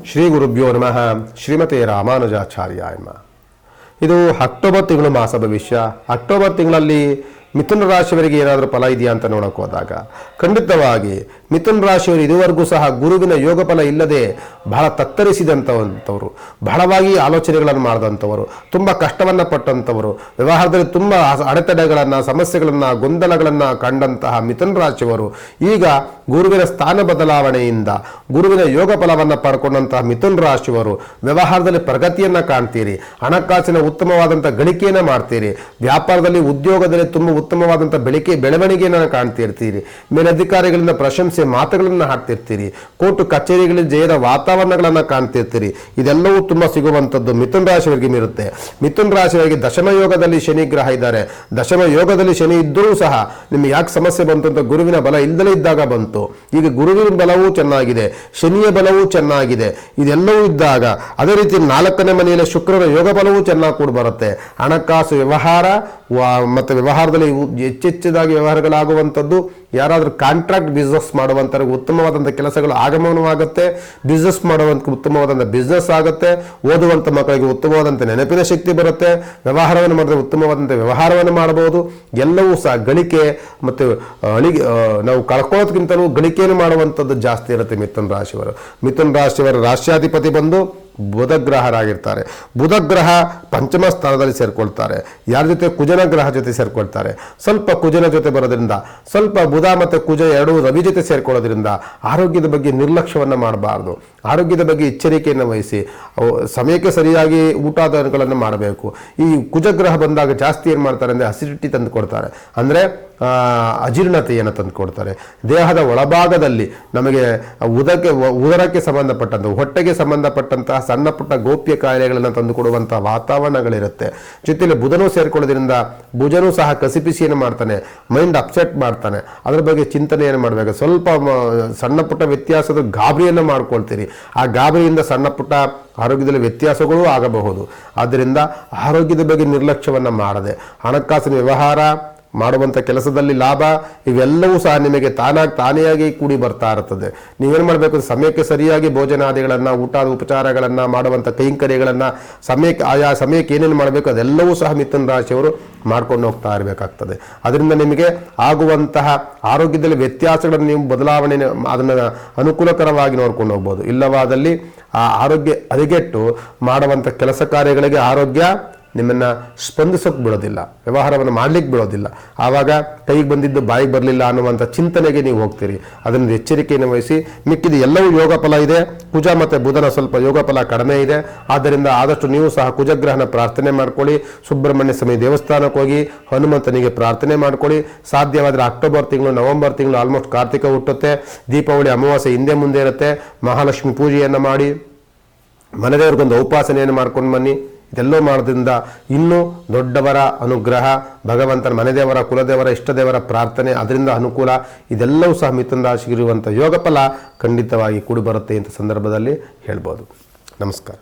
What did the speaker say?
ಶ್ರೀ ಗುರುಭ್ಯೋ ನಮಃ. ಶ್ರೀಮತೆ ರಾಮಾನುಜಾಚಾರ್ಯಾಯ ನಮಃ. ಇದು ಅಕ್ಟೋಬರ್ ತಿಂಗಳು ಮಾಸ ಭವಿಷ್ಯ. ಅಕ್ಟೋಬರ್ ತಿಂಗಳಲ್ಲಿ ಮಿಥುನ ರಾಶಿಯವರಿಗೆ ಏನಾದರೂ ಫಲ ಇದೆಯಾ ಅಂತ ನೋಡೋಕೆ ಹೋದಾಗ ಖಂಡಿತವಾಗಿ ಮಿಥುನ ರಾಶಿಯವರು ಇದುವರೆಗೂ ಸಹ ಗುರುವಿನ ಯೋಗ ಫಲ ಇಲ್ಲದೆ ಬಹಳ ತತ್ತರಿಸಿದಂಥವಂಥವರು, ಬಹಳವಾಗಿ ಆಲೋಚನೆಗಳನ್ನು ಮಾಡಿದಂಥವರು, ತುಂಬ ಕಷ್ಟವನ್ನು ಪಟ್ಟಂಥವರು, ವ್ಯವಹಾರದಲ್ಲಿ ತುಂಬ ಅಡೆತಡೆಗಳನ್ನು, ಸಮಸ್ಯೆಗಳನ್ನು, ಗೊಂದಲಗಳನ್ನು ಕಂಡಂತಹ ಮಿಥುನ ರಾಶಿಯವರು ಈಗ ಗುರುವಿನ ಸ್ಥಾನ ಬದಲಾವಣೆಯಿಂದ ಗುರುವಿನ ಯೋಗ ಫಲವನ್ನು ಪಡ್ಕೊಂಡಂತಹ ಮಿಥುನ ರಾಶಿಯವರು ವ್ಯವಹಾರದಲ್ಲಿ ಪ್ರಗತಿಯನ್ನು ಕಾಣ್ತೀರಿ, ಹಣಕಾಸಿನ ಉತ್ತಮವಾದಂಥ ಗಳಿಕೆಯನ್ನು ಮಾಡ್ತೀರಿ, ವ್ಯಾಪಾರದಲ್ಲಿ ಉದ್ಯೋಗದಲ್ಲಿ ತುಂಬ ಉತ್ತಮವಾದಂಥ ಬೆಳವಣಿಗೆಯನ್ನು ಕಾಣ್ತಿರ್ತೀರಿ, ಮೇಲಧಿಕಾರಿಗಳಿಂದ ಪ್ರಶಂಸೆ ಮಾತುಗಳನ್ನು ಹಾಡ್ತಿರ್ತೀರಿ, ಕೋರ್ಟು ಕಚೇರಿಗಳಲ್ಲಿ ಜಯದ ವಾತಾವರಣಗಳನ್ನು ಕಾಣ್ತಿರ್ತೀರಿ. ಇದೆಲ್ಲವೂ ತುಂಬ ಸಿಗುವಂಥದ್ದು ಮಿಥುನ ರಾಶಿಯವರಿಗೆ ಇರುತ್ತೆ. ಮಿಥುನ ರಾಶಿಯವರಿಗೆ ದಶಮ ಯೋಗದಲ್ಲಿ ಶನಿ ಗ್ರಹ ಇದ್ದಾರೆ. ದಶಮ ಯೋಗದಲ್ಲಿ ಶನಿ ಇದ್ದರೂ ಸಹ ನಿಮಗೆ ಯಾಕೆ ಸಮಸ್ಯೆ ಬಂತು ಅಂತ ಗುರುವಿನ ಬಲ ಇಲ್ಲದಲೇ ಇದ್ದಾಗ ಬಂತು. ಈಗ ಗುರುವಿನ ಬಲವೂ ಚೆನ್ನಾಗಿದೆ, ಶನಿಯ ಬಲವೂ ಚೆನ್ನಾಗಿದೆ. ಇದೆಲ್ಲವೂ ಇದ್ದಾಗ ಅದೇ ರೀತಿ 4ನೇ ಮನೆಯಲ್ಲಿ ಶುಕ್ರನ ಯೋಗ ಬಲವೂ ಚೆನ್ನಾಗಿ ಕೂಡ ಬರುತ್ತೆ. ಹಣಕಾಸು ವ್ಯವಹಾರ ಮತ್ತು ವ್ಯವಹಾರದಲ್ಲಿ ಹೆಚ್ಚೆಚ್ಚದಾಗಿ ವ್ಯವಹಾರಗಳಾಗುವಂಥದ್ದು, ಯಾರಾದರೂ ಕಾಂಟ್ರಾಕ್ಟ್ ಬಿಸ್ನೆಸ್ ಮಾಡುವಂಥವ್ರಿಗೆ ಉತ್ತಮವಾದಂಥ ಕೆಲಸಗಳು ಆಗಮನವಾಗುತ್ತೆ, ಬಿಸ್ನೆಸ್ ಮಾಡುವಂಥ ಉತ್ತಮವಾದಂಥ ಬಿಸ್ನೆಸ್ ಆಗುತ್ತೆ, ಓದುವಂಥ ಮಕ್ಕಳಿಗೆ ಉತ್ತಮವಾದಂಥ ನೆನಪಿನ ಶಕ್ತಿ ಬರುತ್ತೆ, ವ್ಯವಹಾರವನ್ನು ಮಾಡಿದ್ರೆ ಉತ್ತಮವಾದಂಥ ವ್ಯವಹಾರವನ್ನು ಮಾಡಬಹುದು. ಎಲ್ಲವೂ ಸಹ ಗಳಿಕೆ ಮತ್ತು ನಾವು ಕಳ್ಕೊಳ್ಳೋದಕ್ಕಿಂತಲೂ ಗಳಿಕೆಯನ್ನು ಮಾಡುವಂಥದ್ದು ಜಾಸ್ತಿ ಇರುತ್ತೆ ಮಿಥುನ ರಾಶಿಯವರು. ಮಿಥುನ ರಾಶಿಯವರ ರಾಶ್ಯಾಧಿಪತಿ ಬಂದು ಬುಧಗ್ರಹರಾಗಿರ್ತಾರೆ. ಬುಧಗ್ರಹ ಪಂಚಮ ಸ್ಥಾನದಲ್ಲಿ ಸೇರ್ಕೊಳ್ತಾರೆ. ಯಾರ ಜೊತೆ? ಕುಜನ ಗ್ರಹ ಜೊತೆ ಸೇರ್ಕೊಳ್ತಾರೆ. ಸ್ವಲ್ಪ ಕುಜನ ಜೊತೆ ಬರೋದ್ರಿಂದ, ಸ್ವಲ್ಪ ಬುಧ ಮತ್ತು ಕುಜ ಎರಡೂ ರವಿ ಜೊತೆ ಸೇರ್ಕೊಳ್ಳೋದ್ರಿಂದ ಆರೋಗ್ಯದ ಬಗ್ಗೆ ನಿರ್ಲಕ್ಷ್ಯವನ್ನು ಮಾಡಬಾರ್ದು. ಆರೋಗ್ಯದ ಬಗ್ಗೆ ಎಚ್ಚರಿಕೆಯನ್ನು ವಹಿಸಿ ಸಮಯಕ್ಕೆ ಸರಿಯಾಗಿ ಊಟಗಳನ್ನು ಮಾಡಬೇಕು. ಈ ಕುಜಗ್ರಹ ಬಂದಾಗ ಜಾಸ್ತಿ ಏನು ಮಾಡ್ತಾರೆ ಅಂದರೆ ಅಸಿಡಿಟಿ ತಂದು ಕೊಡ್ತಾರೆ, ಅಂದರೆ ಅಜೀರ್ಣತೆಯನ್ನು ತಂದು ಕೊಡ್ತಾರೆ. ದೇಹದ ಒಳಭಾಗದಲ್ಲಿ ನಮಗೆ ಉದರಕ್ಕೆ ಸಂಬಂಧಪಟ್ಟಂಥ, ಹೊಟ್ಟೆಗೆ ಸಂಬಂಧಪಟ್ಟಂತಹ ಸಣ್ಣ ಪುಟ್ಟ ಗೋಪ್ಯ ಕಾಯಿಲೆಗಳನ್ನು ತಂದುಕೊಡುವಂಥ ವಾತಾವರಣಗಳಿರುತ್ತೆ. ಜೊತೆಯಲ್ಲಿ ಬುಧನೂ ಸೇರ್ಕೊಳ್ಳೋದ್ರಿಂದ ಬುಧನೂ ಸಹ ಕಸಿಪಿಸಿಯನ್ನು ಮಾಡ್ತಾನೆ, ಮೈಂಡ್ ಅಪ್ಸೆಟ್ ಮಾಡ್ತಾನೆ. ಅದರ ಬಗ್ಗೆ ಚಿಂತನೆಯನ್ನು ಮಾಡಬೇಕು. ಸ್ವಲ್ಪ ಸಣ್ಣ ಪುಟ್ಟ ವ್ಯತ್ಯಾಸದ ಗಾಬರಿಯನ್ನು ಮಾಡ್ಕೊಳ್ತೀರಿ. ಆ ಗಾಬರಿಯಿಂದ ಸಣ್ಣ ಪುಟ್ಟ ಆರೋಗ್ಯದಲ್ಲಿ ವ್ಯತ್ಯಾಸಗಳೂ ಆಗಬಹುದು. ಆದ್ದರಿಂದ ಆರೋಗ್ಯದ ಬಗ್ಗೆ ನಿರ್ಲಕ್ಷ್ಯವನ್ನು ಮಾಡದೆ ಹಣಕಾಸಿನ ವ್ಯವಹಾರ ಮಾಡುವಂಥ ಕೆಲಸದಲ್ಲಿ ಲಾಭ ಇವೆಲ್ಲವೂ ಸಹ ನಿಮಗೆ ತಾನೆಯಾಗಿ ಕೂಡಿ ಬರ್ತಾ ಇರ್ತದೆ. ನೀವೇನು ಮಾಡಬೇಕು? ಸಮಯಕ್ಕೆ ಸರಿಯಾಗಿ ಭೋಜನಾದಿಗಳನ್ನು, ಊಟದ ಉಪಚಾರಗಳನ್ನು, ಮಾಡುವಂಥ ಕೈಂಕರ್ಯಗಳನ್ನು ಸಮಯಕ್ಕೆ ಆಯಾ ಸಮಯಕ್ಕೆ ಏನೇನು ಮಾಡಬೇಕು ಅದೆಲ್ಲವೂ ಸಹ ಮಿಥುನ ರಾಶಿಯವರು ಮಾಡ್ಕೊಂಡು ಹೋಗ್ತಾ ಇರಬೇಕಾಗ್ತದೆ. ಅದರಿಂದ ನಿಮಗೆ ಆಗುವಂತಹ ಆರೋಗ್ಯದಲ್ಲಿ ವ್ಯತ್ಯಾಸಗಳನ್ನು ನೀವು ಬದಲಾವಣೆ ಅದನ್ನು ಅನುಕೂಲಕರವಾಗಿ ನೋಡ್ಕೊಂಡು ಹೋಗ್ಬೋದು. ಇಲ್ಲವಾದಲ್ಲಿ ಆ ಆರೋಗ್ಯ ಹದಗೆಟ್ಟು ಮಾಡುವಂಥ ಕೆಲಸ ಕಾರ್ಯಗಳಿಗೆ ಆರೋಗ್ಯ ನಿಮ್ಮನ್ನು ಸ್ಪಂದಿಸೋಕೆ ಬಿಡೋದಿಲ್ಲ, ವ್ಯವಹಾರವನ್ನು ಮಾಡಲಿಕ್ಕೆ ಬಿಡೋದಿಲ್ಲ. ಆವಾಗ ಕೈಗೆ ಬಂದಿದ್ದು ಬಾಯಿಗೆ ಬರಲಿಲ್ಲ ಅನ್ನುವಂಥ ಚಿಂತನೆಗೆ ನೀವು ಹೋಗ್ತೀರಿ. ಅದರಿಂದ ಎಚ್ಚರಿಕೆಯನ್ನು ವಹಿಸಿ. ಮಿಕ್ಕಿದ ಎಲ್ಲವೂ ಯೋಗ ಫಲ ಇದೆ. ಕುಜ ಮತ್ತು ಬುಧನ ಸ್ವಲ್ಪ ಯೋಗ ಫಲ ಕಡಿಮೆ ಇದೆ. ಆದ್ದರಿಂದ ಆದಷ್ಟು ನೀವು ಸಹ ಕುಜಗ್ರಹನ ಪ್ರಾರ್ಥನೆ ಮಾಡ್ಕೊಳ್ಳಿ. ಸುಬ್ರಹ್ಮಣ್ಯ ಸ್ವಾಮಿ ದೇವಸ್ಥಾನಕ್ಕೆ ಹೋಗಿ ಹನುಮಂತನಿಗೆ ಪ್ರಾರ್ಥನೆ ಮಾಡ್ಕೊಳ್ಳಿ. ಸಾಧ್ಯವಾದರೆ ಅಕ್ಟೋಬರ್ ತಿಂಗಳು, ನವೆಂಬರ್ ತಿಂಗಳು ಆಲ್ಮೋಸ್ಟ್ ಕಾರ್ತಿಕ ಹುಟ್ಟುತ್ತೆ, ದೀಪಾವಳಿ ಅಮಾವಾಸ್ಯೆ ಹಿಂದೆ ಮುಂದೆ ಇರುತ್ತೆ. ಮಹಾಲಕ್ಷ್ಮಿ ಪೂಜೆಯನ್ನು ಮಾಡಿ ಮನೆದೇವ್ರಿಗೊಂದು ಉಪಾಸನೆಯನ್ನು ಮಾಡ್ಕೊಂಡು ಬನ್ನಿ. ಇದೆಲ್ಲೋ ಮಾಡೋದ್ರಿಂದ ಇನ್ನೂ ದೊಡ್ಡವರ ಅನುಗ್ರಹ, ಭಗವಂತನ ಮನೆದೇವರ, ಕುಲದೇವರ, ಇಷ್ಟದೇವರ ಪ್ರಾರ್ಥನೆ, ಅದರಿಂದ ಅನುಕೂಲ, ಇದೆಲ್ಲವೂ ಸಹ ಮಿಥುನ ರಾಶಿಗಿರುವಂಥ ಯೋಗ ಫಲ ಖಂಡಿತವಾಗಿ ಕೂಡಿ ಬರುತ್ತೆ ಅಂತ ಸಂದರ್ಭದಲ್ಲಿ ಹೇಳ್ಬೋದು. ನಮಸ್ಕಾರ.